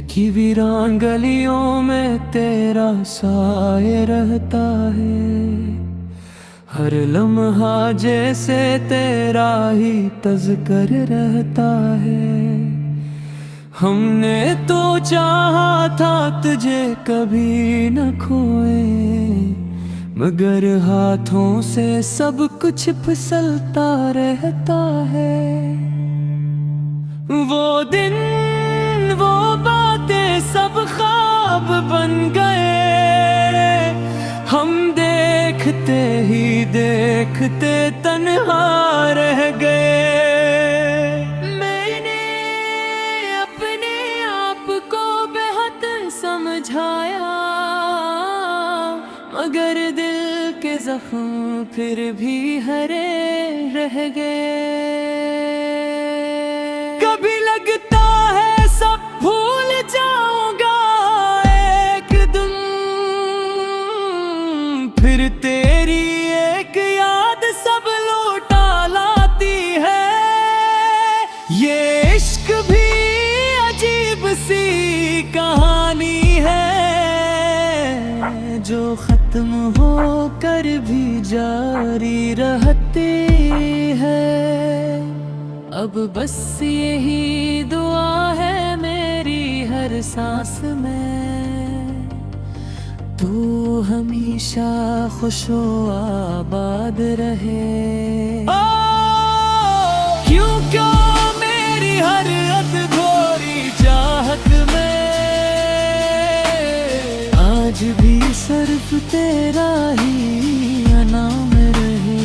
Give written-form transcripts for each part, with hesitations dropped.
की वीरान गलियों में तेरा साए रहता है। हर लम्हा जैसे तेरा ही तज़कर रहता है। हमने तो चाहा था तुझे कभी न खोए, मगर हाथों से सब कुछ फिसलता रहता है। वो दिन वो बातें सब ख्वाब बन गए। हम देखते ही देखते तन्हा रह गए। मैंने अपने आप को बेहद समझाया, मगर दिल के जख्म फिर भी हरे रह गए। कभी लगता है सब भूल जाऊंगा एक दिन, फिर तेरी एक याद सब लौटा लाती है। ये इश्क भी अजीब सी कहानी है, जो खत्म होकर भी जारी रहती है। अब बस यही दुआ है मेरी हर सांस में, तू हमेशा खुशो आबाद रहे। क्यों क्यों मेरी हर अधूरी चाहत में आज भी सिर्फ तेरा ही नाम रहे।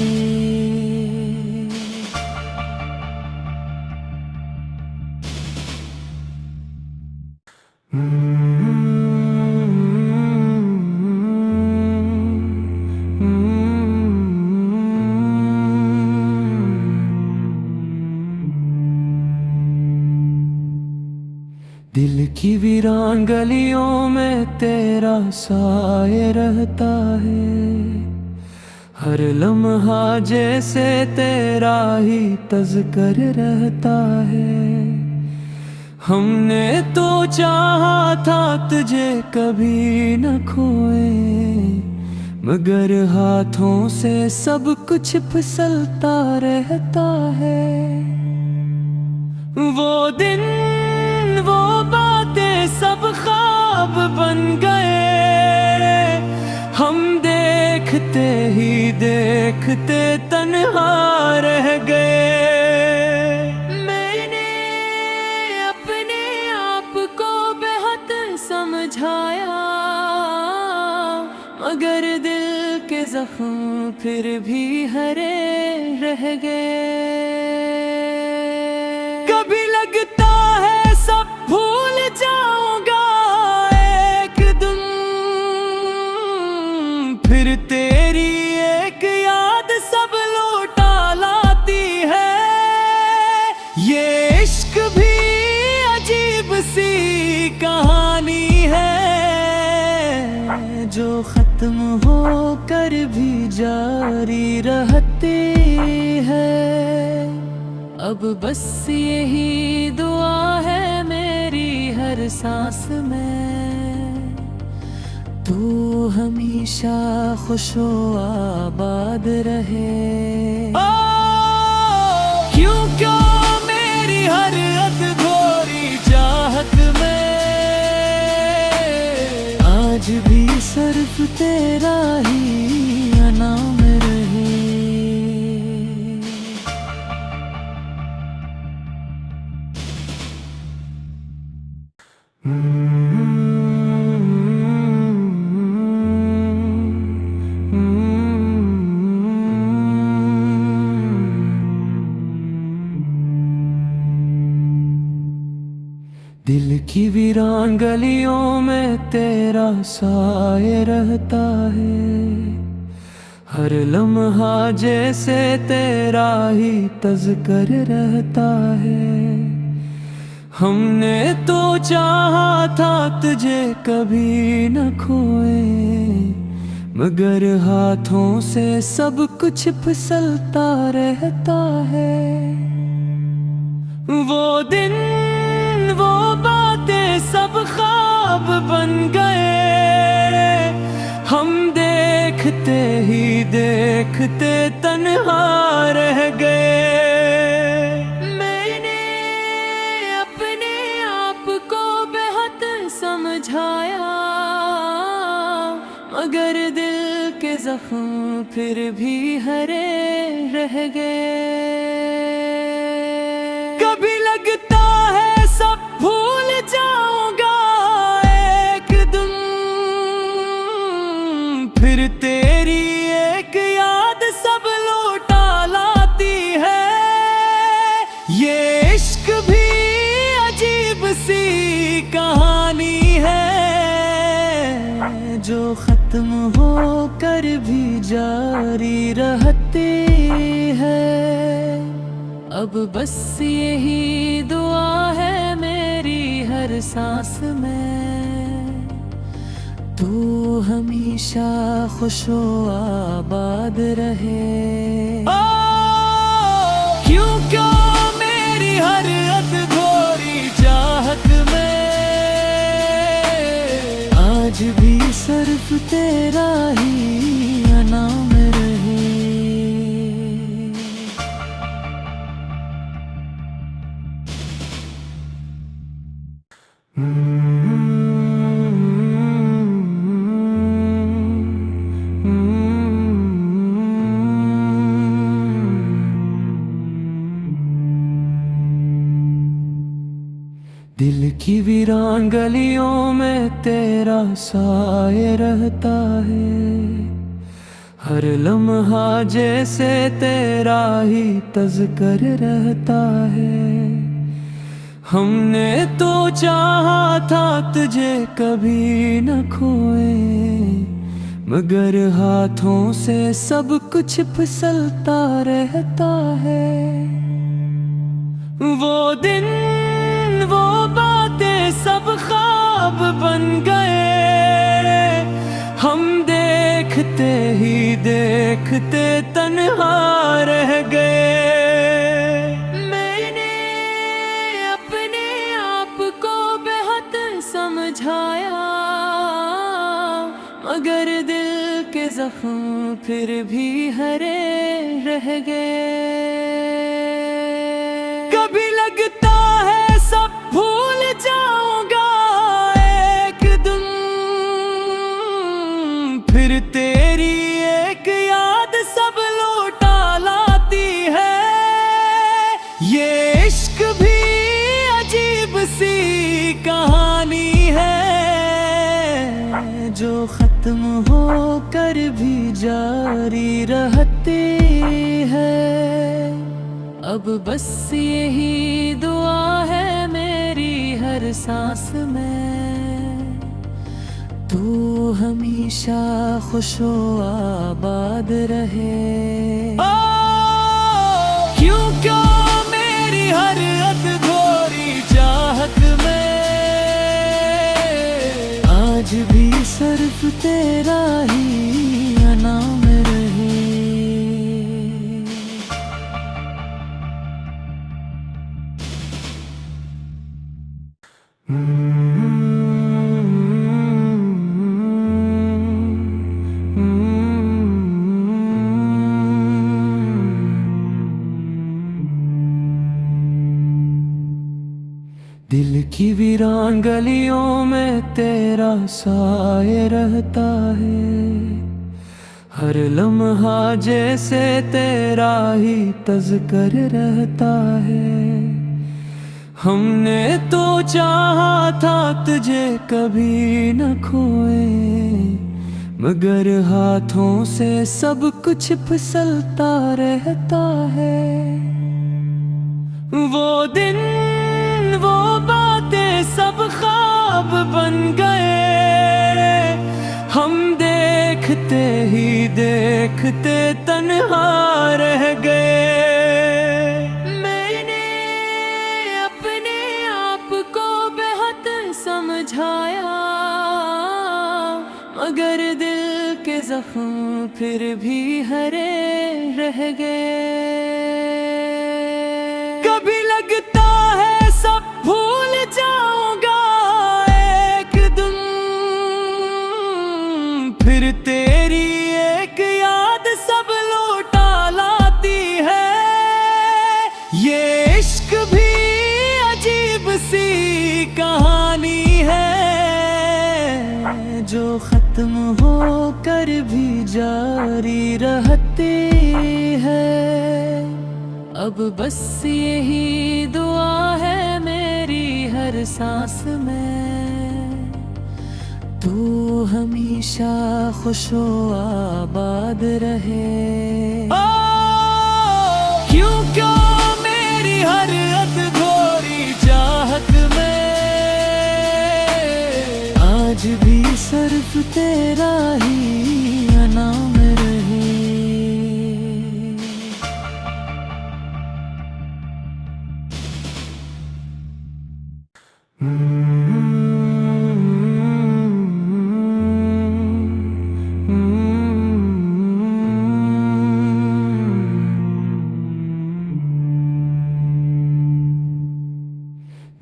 दिल की वीरान गलियों में तेरा साए रहता है। हर लम्हा जैसे तेरा ही तज़कर रहता है। हमने तो चाहा था तुझे कभी न खोए, मगर हाथों से सब कुछ फिसलता रहता है। वो दिन वो बातें सब ख्वाब बन गए। हम देखते ही देखते तन्हा रह गए। मैंने अपने आप को बेहद समझाया, मगर दिल के जख्म फिर भी हरे रह गए। कभी लगता है सब भूल जाऊंगा एक दिन, फिर तेरी एक याद सब लौटा लाती है। ये इश्क भी अजीब सी कहानी है, जो खत्म होकर भी जारी रहती है। अब बस यही दुआ है मेरी हर सांस में, तू हमेशा खुशो आबाद रहे। क्यों क्यों मेरी हर अधूरी चाहत में आज भी सिर्फ तेरा ही नाम रहे। दिल की वीरान गलियों में तेरा साए रहता है। हर लम्हा जैसे तेरा ही तज़कर रहता है। हमने तो चाहा था तुझे कभी न खोए, मगर हाथों से सब कुछ फिसलता रहता है। वो दिन वो बातें सब बन गए। हम देखते ही देखते तन्हा रह गए। मैंने अपने आप को बेहद समझाया, मगर दिल के जख्म फिर भी हरे रह गए। कभी लगता है सब भूल जाऊंगा एक दिन, फिर तेरी एक याद सब लौटा लाती है। ये इश्क भी अजीब सी कहानी है, जो खत्म होकर भी जारी रहती है। अब बस यही दुआ है मेरी हर सांस में, तू हमेशा खुशो आबाद रहे। क्यों क्यों मेरी हर अधूरी चाहत में आज भी सिर्फ तेरा ही नाम रहे। दिल की वीरान गलियों में तेरा साए रहता है, हर लम्हा जैसे तेरा ही तज़कर रहता है। हमने तो चाहा था तुझे कभी न खोए, मगर हाथों से सब कुछ फिसलता रहता है। वो दिन वो बातें सब ख्वाब बन गए। हम देखते ही देखते तन्हा रह गए। मैंने अपने आप को बेहद समझाया, मगर दिल के जख्म फिर भी हरे रह गए। कभी लगता है सब भूल जाऊंगा एक दिन, फिर तेरी एक याद सब लौटा लाती है। ये इश्क भी अजीब सी कहानी है, जो खत्म होकर भी जारी रहती है। अब बस यही दुआ है मेरी हर सांस में, तू हमेशा खुशो आबाद रहे। क्यों क्यों मेरी हर अधूरी चाहत में आज भी सिर्फ तेरा ही नाम रहे। दिल की वीरान गलियों में तेरा साए रहता है, हर लम्हा जैसे तेरा ही तज़कर रहता है। हमने तो चाहा था तुझे कभी न खोए, मगर हाथों से सब कुछ फिसलता रहता है। वो दिन वो बातें सब ख्वाब बन गए। हम देखते ही देखते तन्हा रह गए। मैंने अपने आप को बेहद समझाया, मगर दिल के जख्म फिर भी हरे रह गए। कभी लगता है सब भूल जाऊंगा एक दिन, खत्म होकर भी जारी रहती है। अब बस यही दुआ है मेरी हर सांस में, तू हमेशा खुशो आबाद रहे। क्यों मेरी हर अधूरी चाहत में आज भी सिर्फ तेरा ही नाम रहे।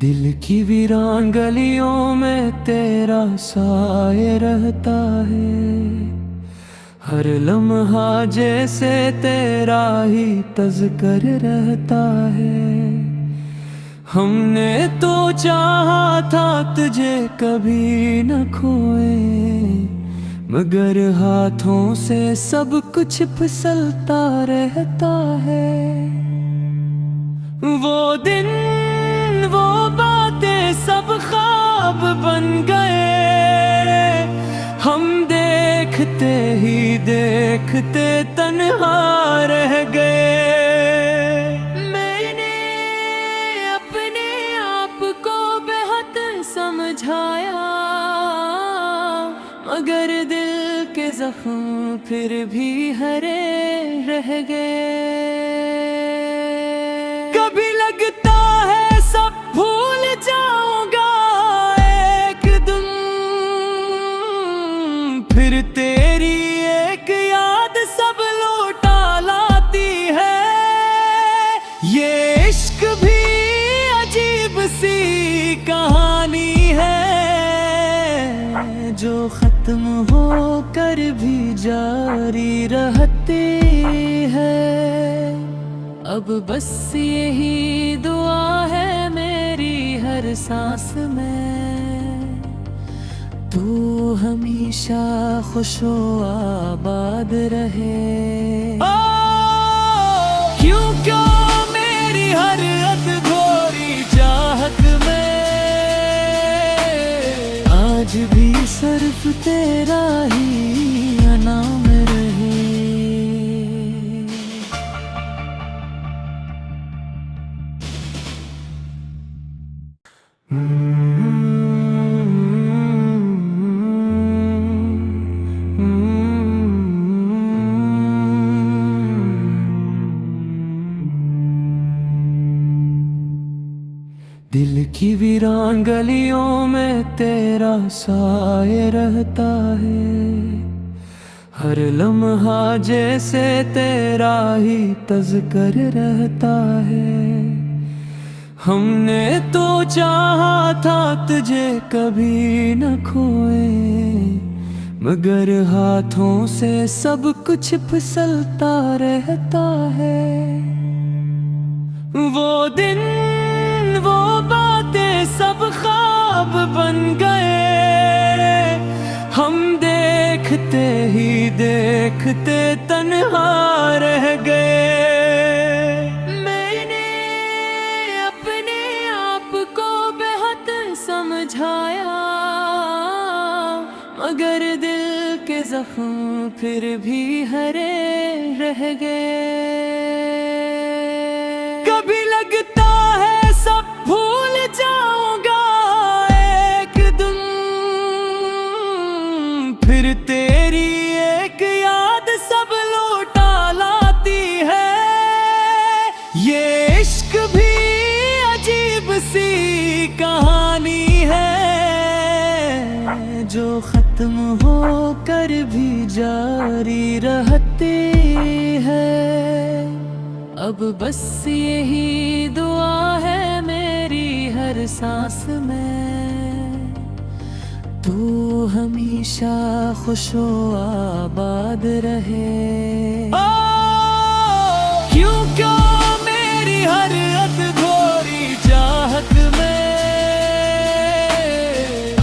दिल की वीरान गलियों में तेरा साए रहता है, हर लम्हा जैसे तेरा ही तज़कर रहता है। हमने तो चाहा था तुझे कभी न खोए, मगर हाथों से सब कुछ फिसलता रहता है। वो दिन वो बातें सब ख्वाब बन गए, हम देखते ही देखते तन्हा रह गए। मैंने अपने आप को बेहद समझाया, मगर दिल के जख्म फिर भी हरे रह गए। कभी लगता है सब भूल जाऊंगा एक दिन, फिर तेरी एक याद सब लौटा लाती है। ये इश्क भी अजीब सी कहानी है, जो खत्म होकर भी जारी रहती है। अब बस यही दुआ है मेरी हर सांस में, तू हमेशा खुशो आबाद रहे। क्यों मेरी हर अधूरी चाहत में आज भी सिर्फ तेरा ही नाम रहे। दिल की वीरान गलियों में तेरा साए रहता है, हर लम्हा जैसे तेरा ही तज़कर रहता है। हमने तो चाहा था तुझे कभी न खोए, मगर हाथों से सब कुछ फिसलता रहता है। वो दिन वो बातें सब ख्वाब बन गए, हम देखते ही देखते तन्हा रह गए। मैंने अपने आप को बेहद समझाया, मगर दिल के जख्म फिर भी हरे रह गए। कभी लगता है सब भूल जाऊंगा एक दिन, फिर तेरी एक याद सब लौटा लाती है। ये इश्क भी अजीब सी कहानी है, जो खत्म होकर भी जारी रहती है। अब बस यही दुआ है मेरी हर सांस में, तू हमेशा खुशो आबाद रहे। क्यों मेरी हर अधूरी चाहत में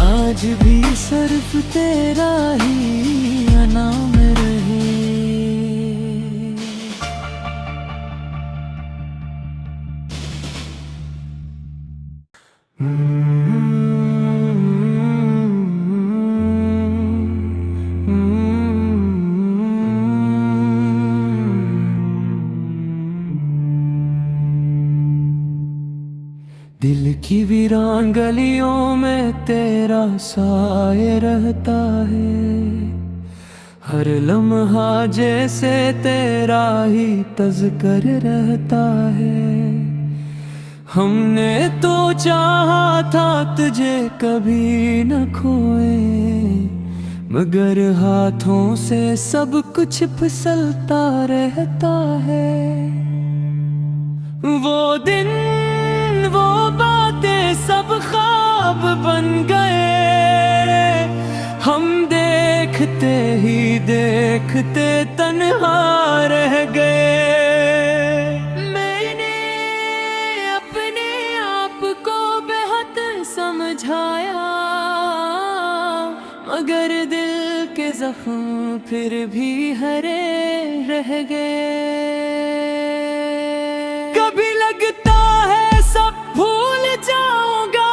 आज आज भी सिर्फ तेरा ही नाम रहे। दिल की वीरान गलियों में तेरा साए रहता है, हर लम्हा जैसे तेरा ही तज़कर रहता है। हमने तो चाहा था तुझे कभी न खोए, मगर हाथों से सब कुछ फिसलता रहता है। वो दिन वो बातें सब ख्वाब बन गए, हम देखते ही देखते तन्हा रह गए। मैंने अपने आप को बेहद समझाया, मगर दिल के जख्म फिर भी हरे रह गए। कभी लगता है सब भूल जाऊंगा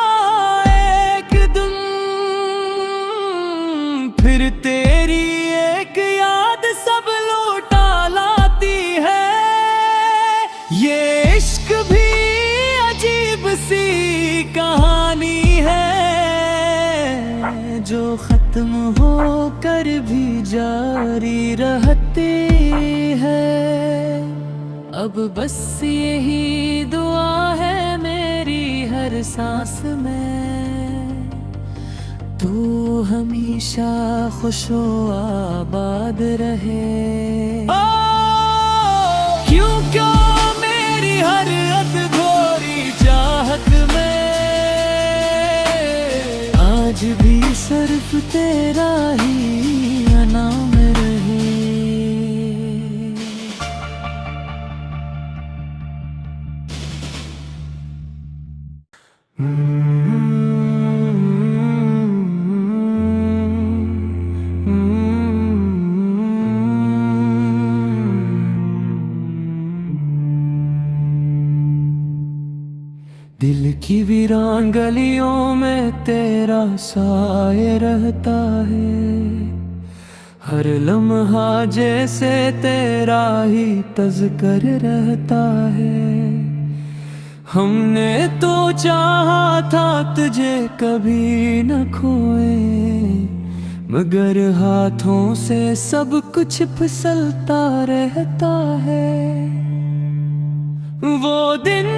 एक दिन, फिर तेरी एक याद सब लौटा लाती है। ये इश्क भी अजीब सी कहानी है, जो खत्म होकर भी जारी रहती है। अब बस यही दुआ है मेरी हर सांस में, तू हमेशा खुशो आबाद रहे। क्यों क्यों मेरी हर अधूरी चाहत में आज भी सिर्फ तेरा ही नाम रहे। दिल की वीरान गलियों में तेरा साए रहता है, हर लम्हा जैसे तेरा ही तज़कर रहता है। हमने तो चाहा था तुझे कभी न खोए, मगर हाथों से सब कुछ फिसलता रहता है। वो दिन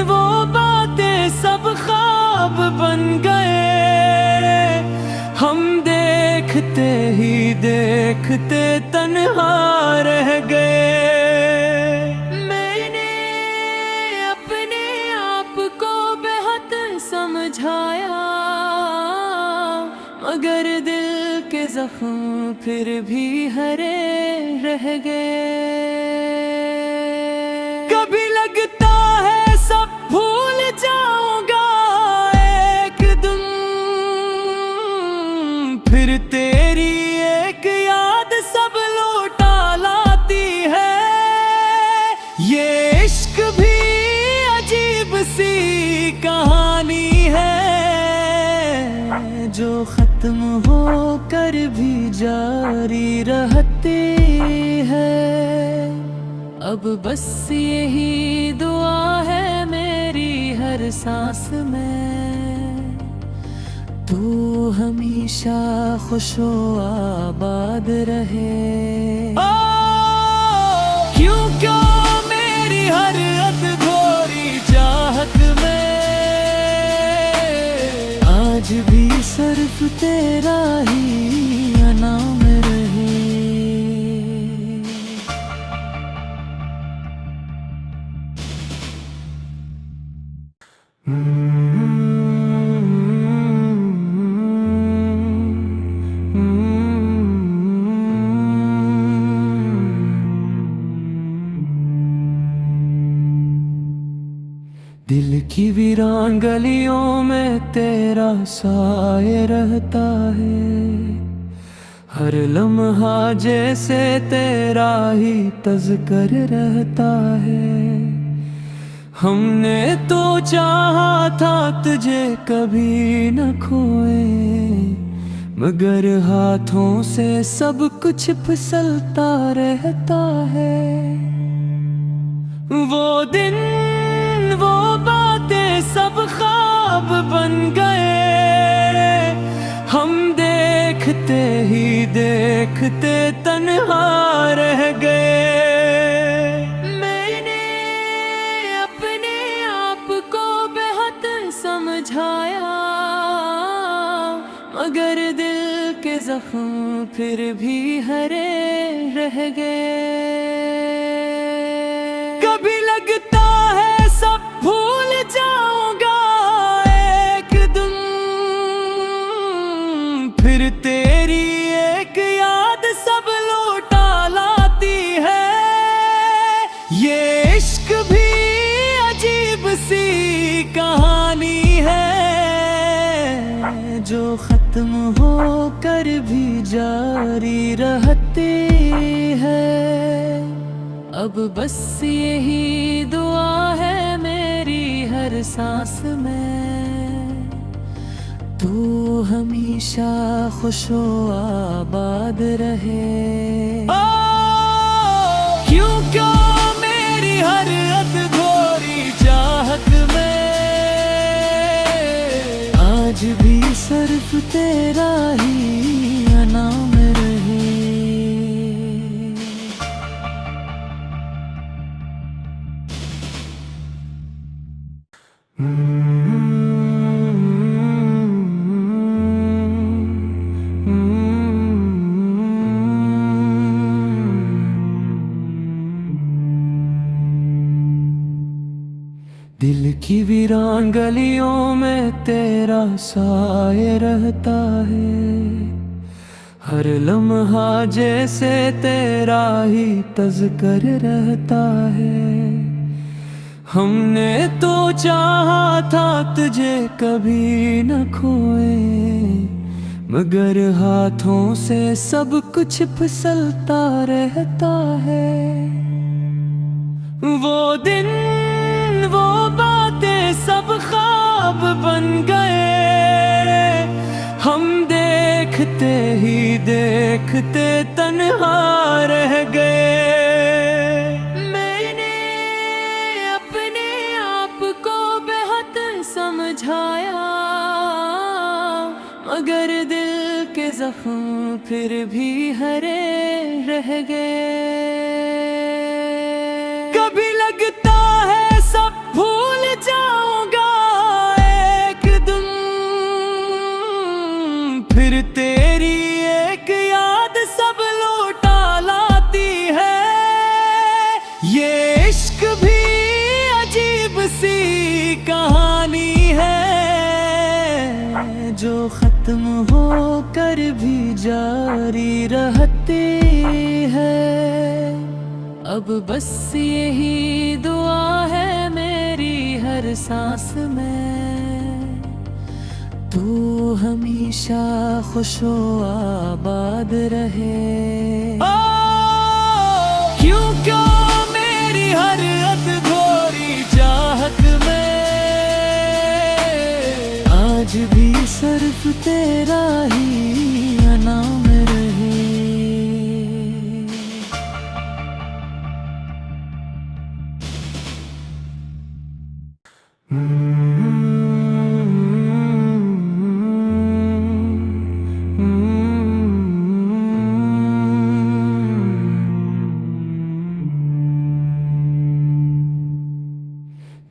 वो बातें सब ख्वाब बन गए, हम देखते ही देखते तन्हा रह गए। मैंने अपने आप को बेहद समझाया, मगर दिल के जख्म फिर भी हरे रह गए। कभी लगता है सब भूल जाऊंगा एक दिन, फिर तेरी एक याद सब लौटा लाती है। ये इश्क भी अजीब सी कहानी है, जो खत्म होकर भी जारी रहती है। अब बस यही दुआ है मेरी हर सांस में, तू हमेशा खुशो आबाद रहे। क्यों क्यों मेरी हर अधूरी चाहत में आज भी सिर्फ तेरा ही नाम रहे। दिल की वीरान गलियों में तेरा साए रहता है। हर लम्हा जैसे तेरा ही तज़कर रहता है। हमने तो चाहा था तुझे कभी न खोए, मगर हाथों से सब कुछ फिसलता रहता है। वो दिन वो बातें सब ख्वाब बन गए, हम देखते ही देखते तन्हा रह गए। मैंने अपने आप को बेहद समझाया, मगर दिल के जख्म फिर भी हरे रह गए। कभी लगता है सब भूल जाऊंगा एक दिन, फिर तेरी एक याद सब लौटा लाती है। ये इश्क भी अजीब सी कहानी है, जो खत्म होकर भी जारी रहती है। अब बस यही दुआ है मेरी हर सांस में, तू हमेशा खुशो आबाद रहे। क्यों क्यों मेरी हर अधूरी चाहत में आज भी सिर्फ तेरा ही नाम रहे। दिल की वीरान गलियों में तेरा साए रहता है। हर लम्हा जैसे तेरा ही तज़कर रहता है। हमने तो चाहा था तुझे कभी न खोए, मगर हाथों से सब कुछ फिसलता रहता है। वो दिन वो बातें सब ख्वाब बन गए, हम देखते ही देखते तन्हा रह गए। मैंने अपने आप को बेहद समझाया, मगर दिल के जख्म फिर भी हरे रह गए। कभी लगता है सब भूल जाऊंगा एक दिन, फिर तेरी एक याद सब लौटा लाती है। ये इश्क भी अजीब सी कहानी है, जो खत्म होकर भी जारी रहती है। अब बस यही दुआ है मेरी हर सांस में, तू हमेशा खुशो आबाद रहे। क्यों क्यों मेरी हर अधूरी चाहत में आज भी सिर्फ तेरा ही नाम रहे।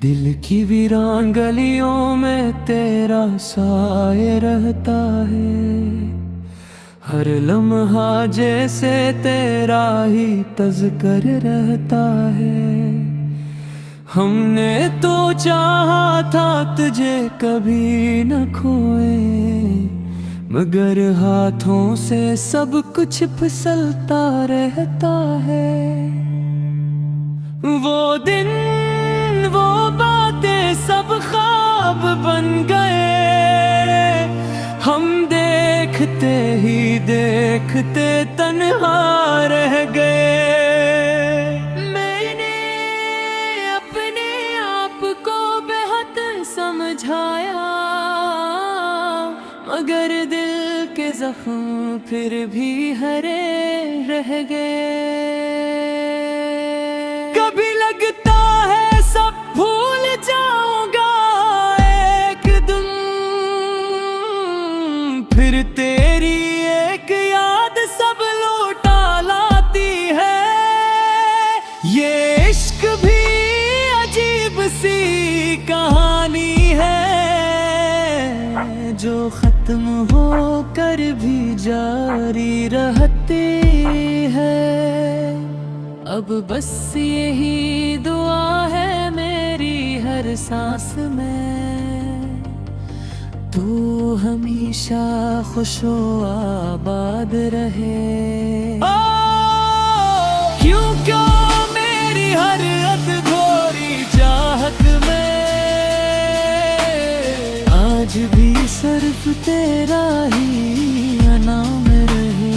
दिल की वीरान गलियों में तेरा साए रहता है। हर लम्हा जैसे तेरा ही तज़कर रहता है। हमने तो चाहा था तुझे कभी न खोए, मगर हाथों से सब कुछ फिसलता रहता है। वो दिन वो बातें सब ख्वाब बन गए। हम देखते ही देखते तन्हा रह गए। मैंने अपने आप को बेहद समझाया, मगर दिल के जख्म फिर भी हरे रह गए। कभी लगता है सब भूल जाऊंगा एक दिन, फिर तेरी एक याद सब लौटा लाती है। ये इश्क भी अजीब सी कहानी है, जो खत्म होकर भी जारी रहती है। अब बस यही दुआ है मेरी हर सांस में, तू हमेशा खुशो आबाद रहे। क्यों क्यों मेरी हर अधूरी चाहत में आज भी सिर्फ तेरा ही नाम रहे।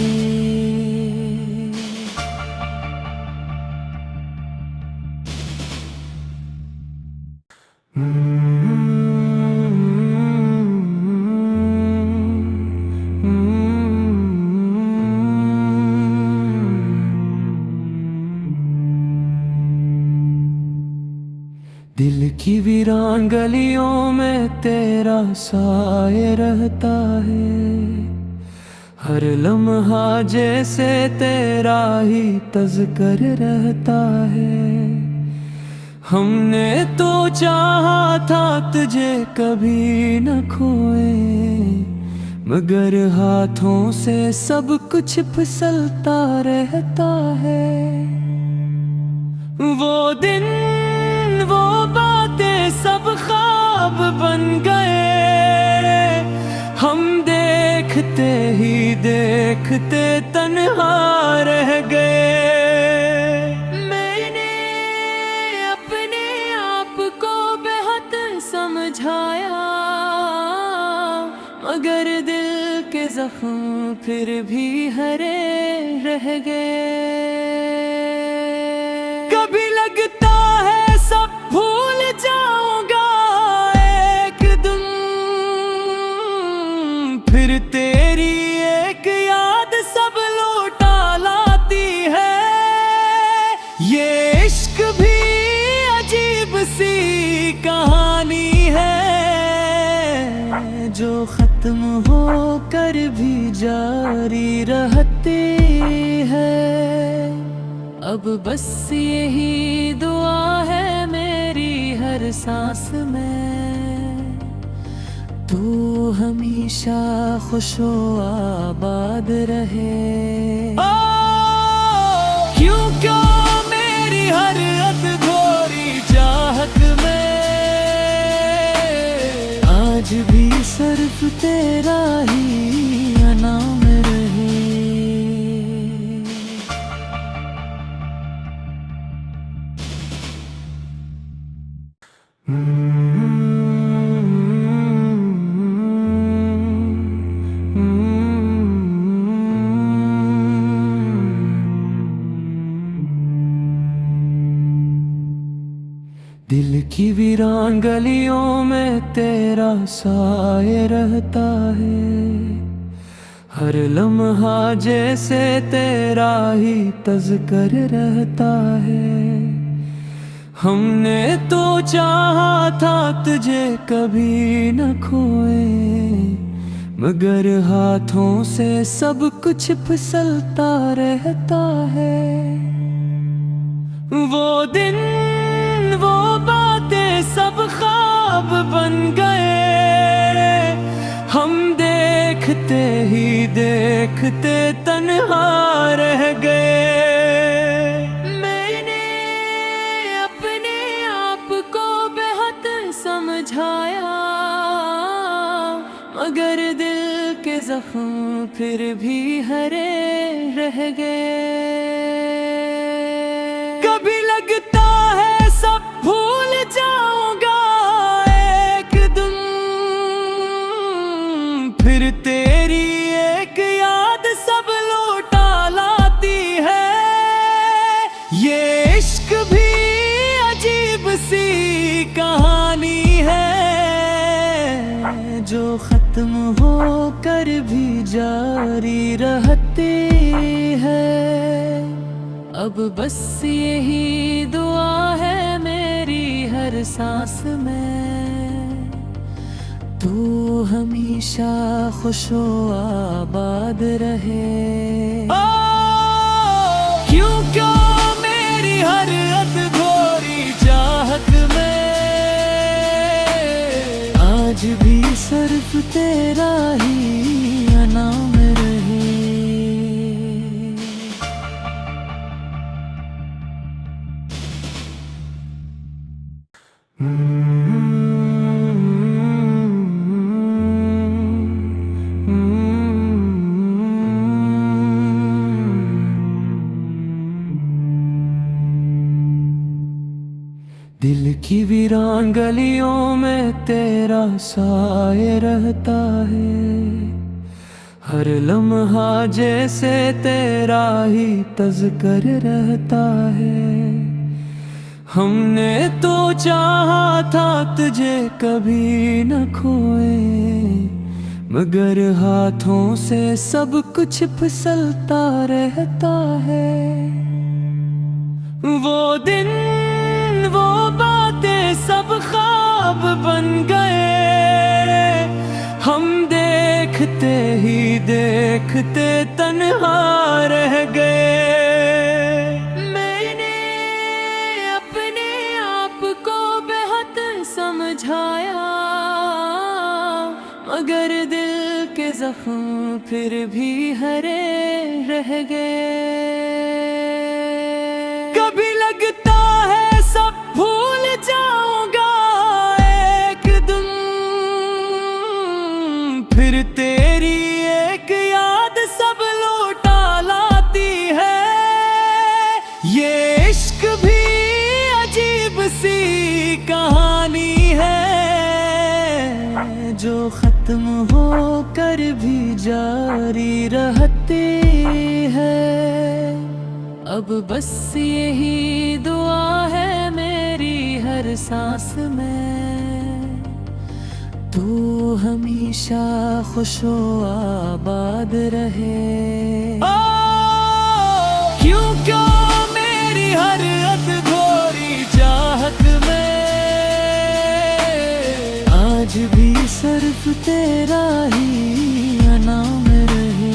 दिल की वीरान गलियों में तेरा साए रहता है, हर लम्हा जैसे तेरा ही तज़कर रहता है। हमने तो चाहा था तुझे कभी न खोए, मगर हाथों से सब कुछ फिसलता रहता है। वो दिन वो बातें सब ख्वाब बन गए। हम देखते ही देखते तन्हा रह गए। मैंने अपने आप को बेहद समझाया, मगर दिल के जख्म फिर भी हरे रह गए। कभी लगता है सब भूल जाऊंगा एक दिन, फिर तेरी एक याद सब लौटा लाती है। ये इश्क भी अजीब सी कहानी है, जो खत्म होकर भी जारी रहती है। अब बस यही दुआ है मेरी हर सांस में, तू हमेशा खुशो आबाद रहे। क्यों क्यों मेरी हर अधूरी चाहत में आज भी सिर्फ तेरा ही नाम रहे। दिल की वीरान गलियों में तेरा साए रहता है, हर लम्हा जैसे तेरा ही तज़कर रहता है। हमने तो चाहा था तुझे कभी न खोए, मगर हाथों से सब कुछ फिसलता रहता है। वो दिन वो बातें सब ख्वाब बन गए। हम देखते ही देखते तन्हा रह गए। मैंने अपने आप को बेहद समझाया, मगर दिल के जख्म फिर भी हरे रह गए। कभी लगता है सब भूल जाऊंगा एक दिन, जारी रहती है। अब बस यही दुआ है मेरी हर सांस में, तू हमेशा खुशो आबाद रहे। क्यों क्यों मेरी हर अधूरी चाहत में आज भी सिर्फ तेरा ही नाम रहे। दिल की वीरान गलियों में तेरा साए रहता है, हर लम्हा जैसे तेरा ही तज़कर रहता है। हमने तो चाहा था तुझे कभी न खोए, मगर हाथों से सब कुछ फिसलता रहता है। वो दिन वो बातें सब ख्वाब बन गए, हम देखते ही देखते तन्हा रह गए। मैंने अपने आप को बेहद समझाया, मगर दिल के जख्म फिर भी हरे रह गए। कभी लगता है सब भूल जाऊंगा एक दिन, फिर तेरी एक याद सब लौटा लाती है। ये इश्क भी अजीब सी कहानी है, जो खत्म होकर भी जारी रहती है। अब बस यही दुआ है मेरी हर सांस में, तू हमेशा खुशो आबाद रहे। क्यों क्यों मेरी हर अधूरी चाहत में आज भी सिर्फ तेरा ही नाम रहे।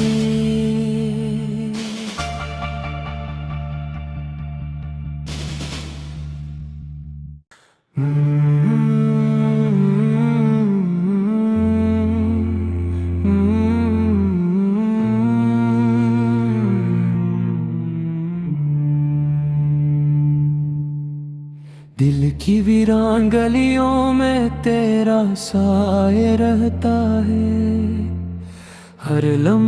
दिल की वीरान गलियों में तेरा साए रहता है, हर लम्हा